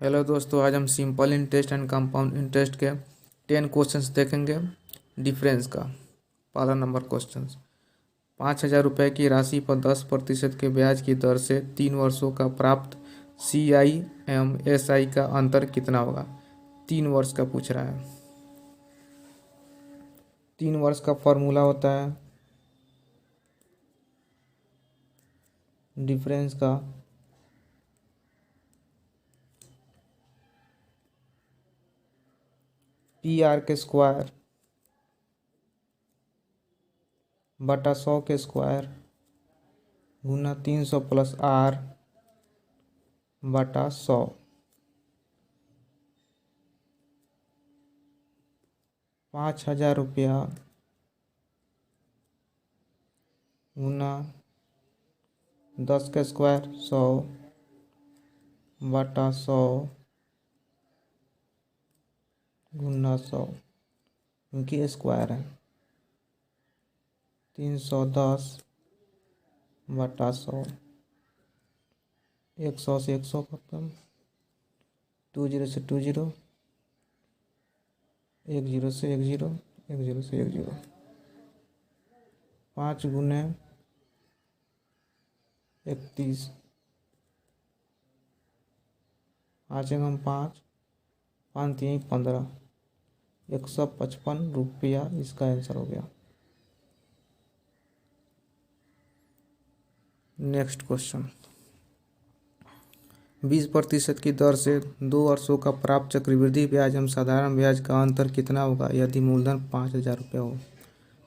Hello दोस्तों, आज हम simple interest and compound interest के 10 क्वेश्चंस देखेंगे डिफरेंस का। पहला नंबर क्वेश्चन, 5,000 रुपये की राशि पर 10% के ब्याज की दर से 3 वर्षों का प्राप्त CI/SI का अंतर कितना होगा। 3 वर्ष का पूछ रहा है। 3 वर्ष का फॉर्मूला होता है डिफरेंस का PR के स्क्वायर बटा 100 के स्क्वायर गुना 300 प्लस R बटा 100। 5,000 रुपया गुना 10 के स्क्वायर 100 बटा 100 गुना 100, क्योंकि स्क्वायर है। 310 बटा 100, 100 से 100 खत्म, 20 से 20, 10 से 10, 10 से 10। 5 गुने 31, 5 एकम 5, 5 3 15, 155 रुपया इसका आंसर हो गया। नेक्स्ट क्वेश्चन, 20% की दर से 2 वर्षों का प्राप्त चक्रवृद्धि ब्याज एवं साधारण ब्याज का अंतर कितना होगा यदि मूलधन 5,000 रुपये हो।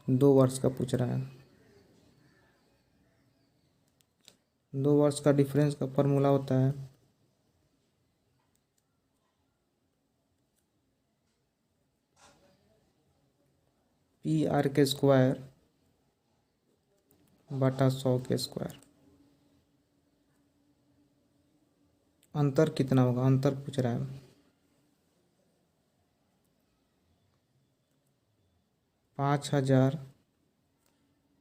2 वर्ष का पूछ रहा है। 2 वर्ष का डिफरेंस का फॉर्मूला होता है PR के स्क्वायर बटा 100 के स्क्वायर। अंतर कितना होगा, अंतर पूछ रहा है। 5,000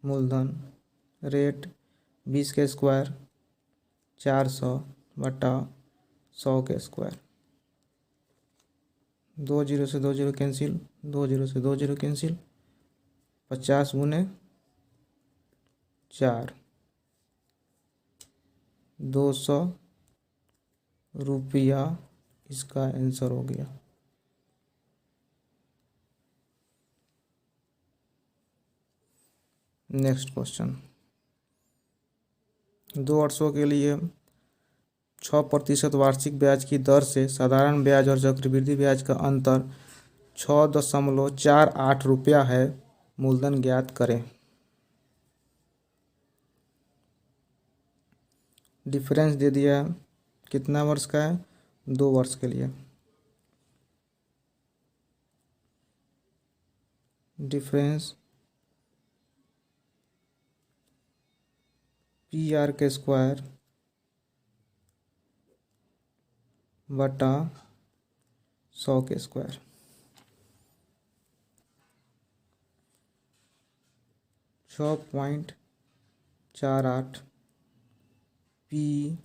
मूलधन रेट 20 के स्क्वायर 400 बटा 100 के स्क्वायर। 2 0 से 2 0 कैंसिल, 2 0 से 2 0 कैंसिल, 50 गुने 4, 200 रुपया इसका आंसर हो गया। नेक्स्ट क्वेश्चन, 2 वर्षों के लिए 6% वार्षिक ब्याज की दर से साधारण ब्याज और चक्रवृद्धि ब्याज का अंतर 6.48 रुपया है। मूलधन ज्ञात करें। डिफरेंस दे दिया, कितना वर्ष का है, 2 वर्ष के लिए। डिफरेंस PR के स्क्वायर बटा 100 के स्क्वायर। 6.48 PR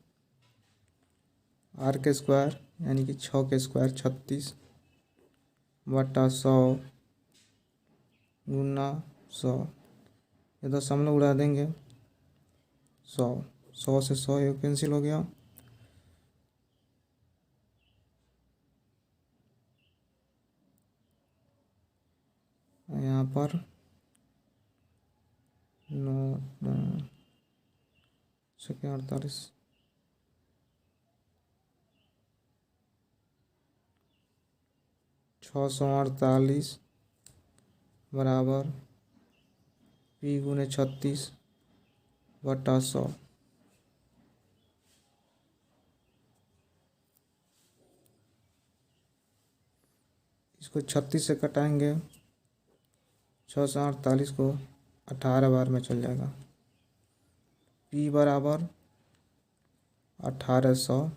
के स्क्वायर यानी कि 6 के स्क्वायर 36 बटा 100 गुना 100। ये दशमलव उड़ा देंगे, 100 100 से 100 ये कैंसिल हो गया। यहाँ पर 48 648 बराबर P गुने 36 बटा 100। इसको 36 से कटाएंगे, 648 को 18 बार में चल जाएगा। P बराबर 1800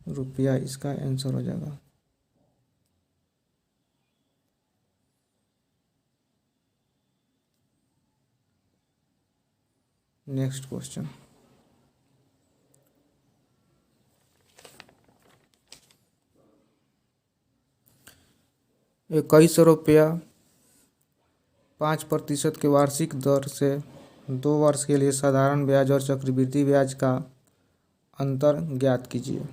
रुपया इसका आंसर हो जाएगा। नेक्स्ट क्वेश्चन, 2100 रुपया 5% के वार्षिक दर से 2 वर्ष के लिए साधारण ब्याज और चक्रवृद्धि ब्याज का अंतर ज्ञात कीजिए।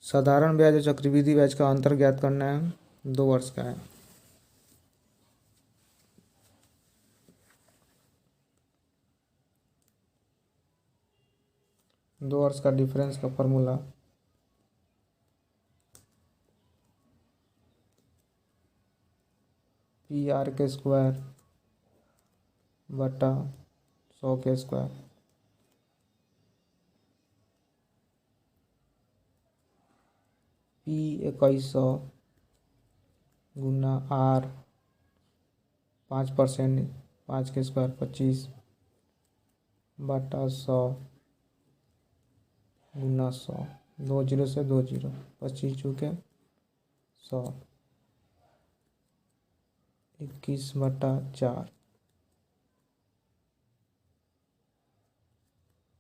साधारण ब्याज और चक्रवृद्धि ब्याज का अंतर ज्ञात करना है, 2 वर्ष का है। दो वर्ष का डिफरेंस का फॉर्मूला PR के स्क्वायर बटा 100 के स्क्वायर। P 2100 गुना R 5%, 5 के स्क्वायर 25 बटा 100 गुना 100, 2 जीरो से 2 जीरो, 25 चूके 100, 21 बटा 4,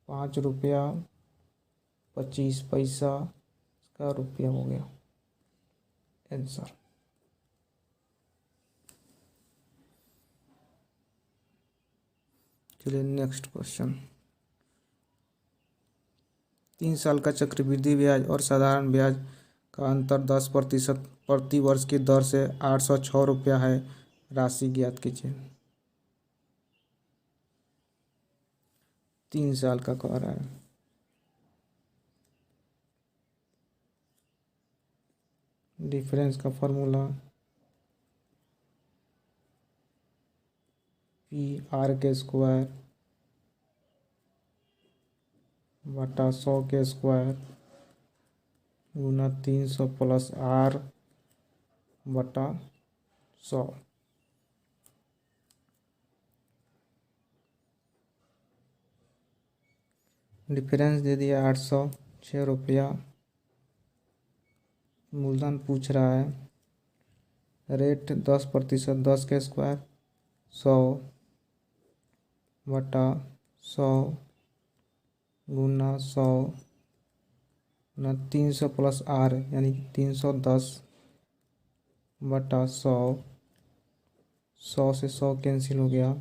5 रुपया 25 पैसा का रुपया हो गया आंसर। चलिए नेक्स्ट क्वेश्चन। 3 साल का चक्रवृद्धि ब्याज और साधारण ब्याज का अंतर 10% प्रति वर्ष की दर से 806 रुपया है। राशि ज्ञात कीजिए। 3 साल का कह रहा है। डिफरेंस का फॉर्मूला PR के स्क्वायर बटा 100 के स्क्वायर गुना 300 प्लस R बटा 100। डिफरेंस दे दिया 806 रुपया। मूलधन पूछ रहा है। रेट 10%, 10 के स्क्वायर 100 बटा 100 गुना 100 ना 300 प्लस R यानी 310 बटा 100, 100 से 100 कैंसिल हो गया,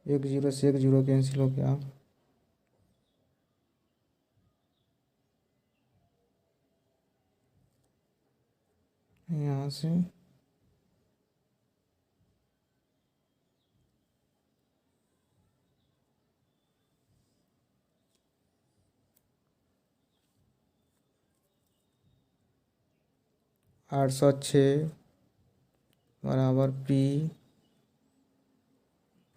1 जीरो से 1 जीरो कैंसिल हो गया, यहाँ से 806 बराबर P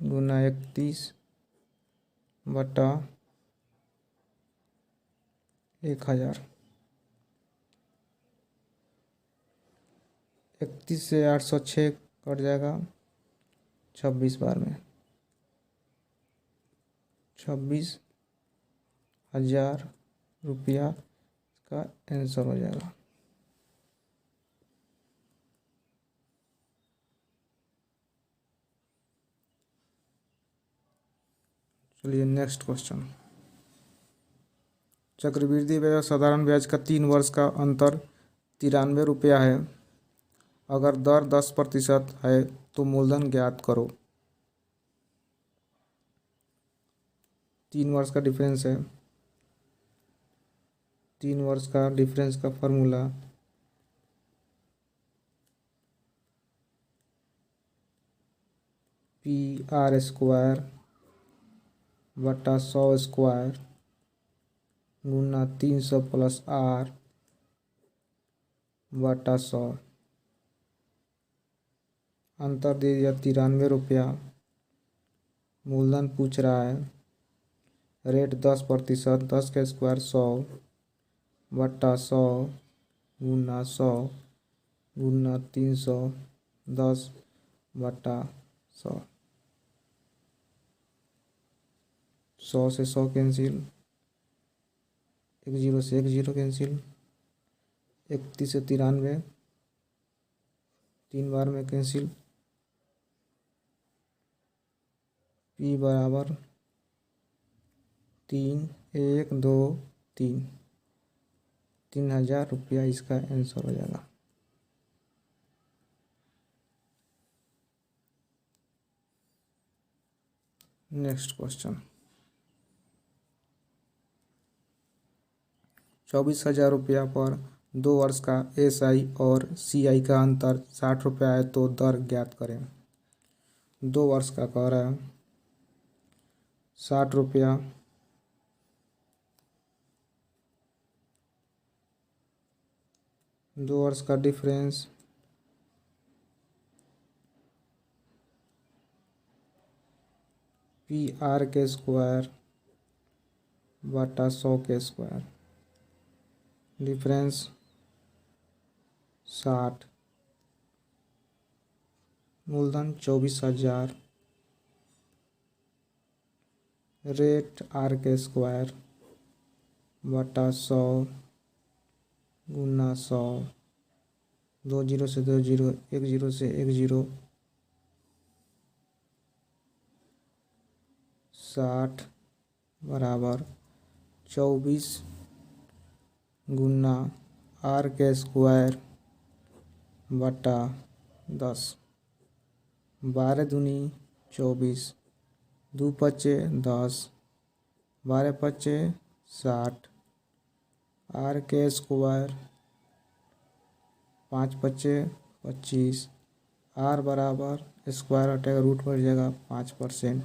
गुना 31 बटा 1000। 31 से 806 कट जाएगा 26 बार में, 26,000 रुपया का आंसर हो जाएगा। चलिए नेक्स्ट क्वेश्चन। चक्रवृद्धि ब्याज और साधारण ब्याज का 3 वर्ष का अंतर 93 रुपया है। अगर दर 10% है तो मूलधन ज्ञात करो। 3 वर्ष का डिफरेंस है। 3 वर्ष का डिफरेंस का फॉर्मूला PR स्क्वायर बटा 100 स्क्वायर गुना 300 प्लस R बटा 100। अंतर दे दिया 93 रुपया। मूलधन पूछ रहा है। रेट 10%, 10 के स्क्वायर 100 बटा 100 गुना 100 गुना 310 बटा 100, 100 से 100 कैंसिल, 1 जीरो से 1 जीरो कैंसिल, 31 से 93 3 बार में कैंसिल, P बराबर 3 1 2 3, 3,000 रुपया इसका आंसर हो जाएगा। नेक्स्ट क्वेश्चन, 24,000 रुपया पर 2 वर्ष का SI और CI का अंतर 60 रुपया है तो दर ज्ञात करें। 2 वर्ष का कह रहा है 60 रुपया, दो वर्ष का डिफरेंस PR के स्क्वायर बटा 100 के स्क्वायर, डिफरेंस 60, मूलधन 24,000, रेट R के स्क्वायर बटा 100 गुना 100, 2 जीरो से 2 जीरो, 1 जीरो से 1 जीरो, 60 बराबर 24 गुना R के स्क्वायर बटा 10, 12 दूनी 24, 2 पचे 10, 12 पचे 60, R के स्क्वायर 5 पचे 25, R बराबर स्क्वायर हटेगा रूट बढ़ जाएगा 5%,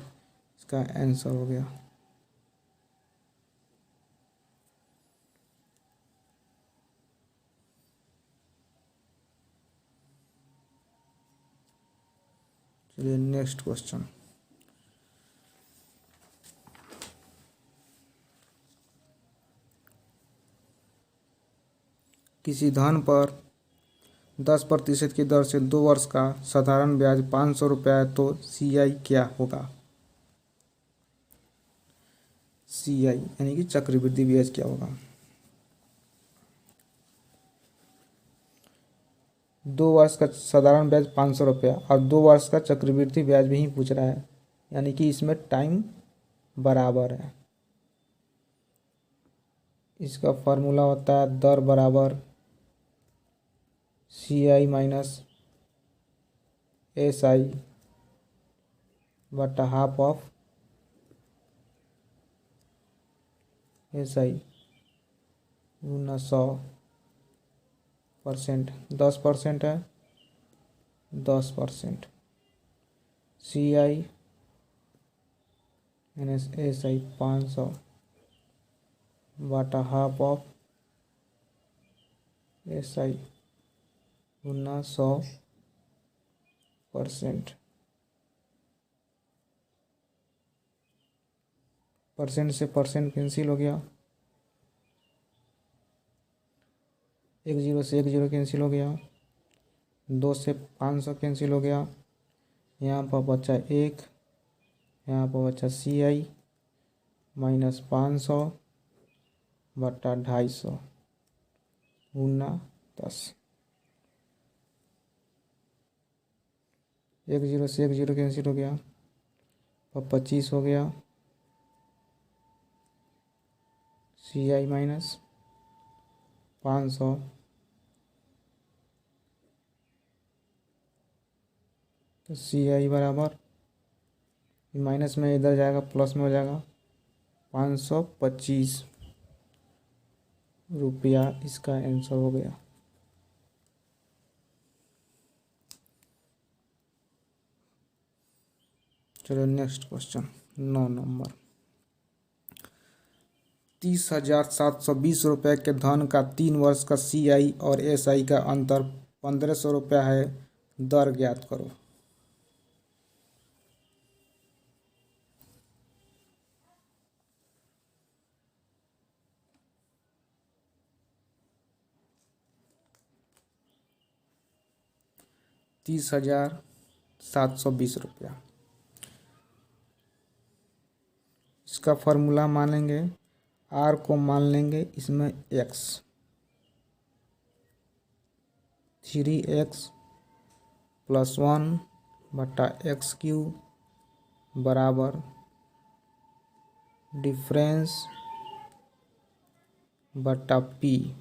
इसका आंसर हो गया। चलिए नेक्स्ट क्वेश्चन, किसी धन पर 10% की दर से 2 वर्ष का साधारण ब्याज 500 रुपया है तो CI क्या होगा। CI यानी कि चक्रवृद्धि ब्याज क्या होगा। 2 वर्ष का साधारण ब्याज 500 रुपया और 2 वर्ष का चक्रवृद्धि ब्याज भी ही पूछ रहा है, यानी कि इसमें टाइम बराबर है। इसका फार्मूला होता है दर बराबर CI माइनस SI बटा हाफ ऑफ SI गुना 100%, 10% है 10%, CI माइनस SI 500 बटा half of SI Guna 100%, percent से परसेंट कैंसिल हो गया, 1 जीरो से 1 जीरो कैंसिल हो गया, 2 से 500 कैंसिल हो गया, यहाँ पर बचा 1, यहाँ पर बचा CI माइनस 500 बटा 250 गुना 10, 1 जीरो से 1 जीरो कैंसिल हो गया, और 25 हो गया, CI माइनस 500 तो CI बराबर माइनस में इधर जाएगा प्लस में हो जाएगा 525 रुपया, इसका आंसर हो गया। चलो नेक्स्ट क्वेश्चन 9 नंबर, 30,720 रुपये के धन का 3 वर्ष का CI और SI का अंतर 1,500 रुपया है, दर ज्ञात करो। ₹30,720, इसका फॉर्मूला मानेंगे, R को मान लेंगे इसमें X, 3x प्लस 1 बटा x क्यू बराबर डिफरेंस बटा पी,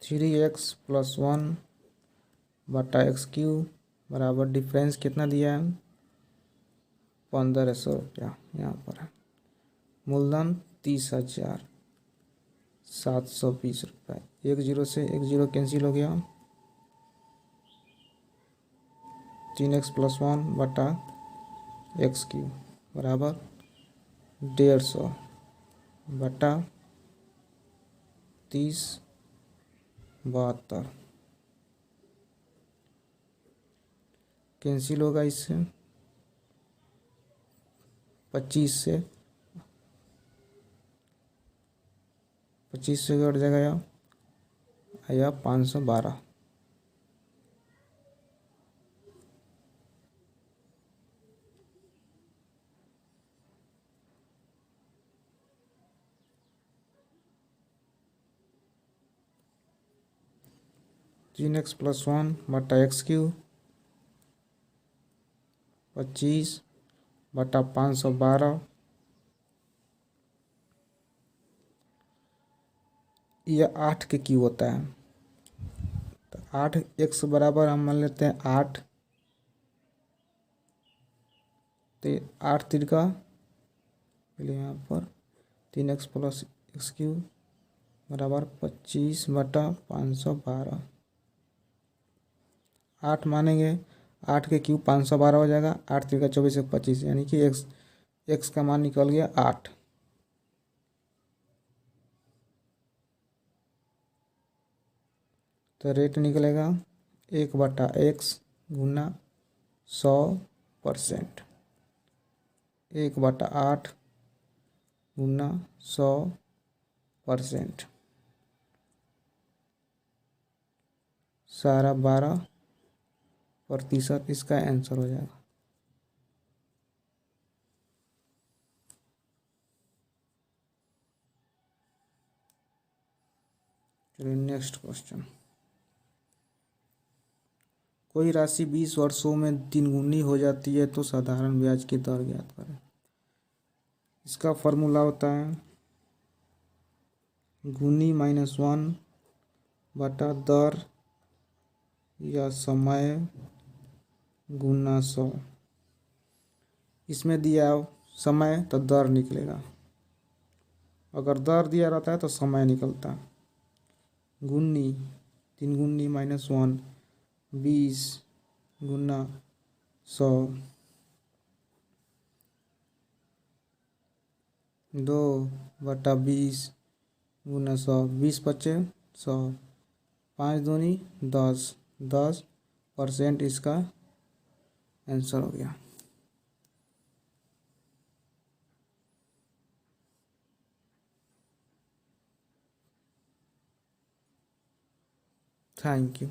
3x+1 बटा x³ बराबर डिफरेंस कितना दिया है 1500 रुपया। यहाँ पर है मूलधन 30,720 रुपये। एक जीरो से एक जीरो कैंसिल हो गया, 3x+1 बटा x³ बराबर 150 बटा 30/72 कैंसिल होगा इससे 25 से कट जाएगा या 512। तीन x+1 बटा x³ 25 बटा 512, यह 8 के क्यू होता है। तो 8x बराबर हम मान लेते हैं 8, तो 8 तिरका पहले यहाँ पर 3x+x³ बराबर 25 बटा 512। 8 मानेंगे, 8 के क्यूब 512 हो जाएगा, 8 तिरका 24 एक 25, यानी कि x का मान निकल गया 8। तो रेट निकलेगा 1/x गुना 100%, 1/8 गुना 100%, सारा 12% इसका आंसर हो जाएगा। चलिए नेक्स्ट क्वेश्चन। कोई राशि 20 वर्षों में 3 गुनी हो जाती है तो साधारण ब्याज की दर ज्ञात करें। इसका फॉर्मूला होता है गुनी -1 बटा दर या समय गुना 100। इसमें दिया समय तो दर निकलेगा, अगर दर दिया रहता है तो समय निकलता। गुनी 3 गुनी -1 20 गुना 100, 2/20 गुना 100, 20 बचे 100, 5 दूनी 10, 10% इसका आंसर हो गया। Thank you.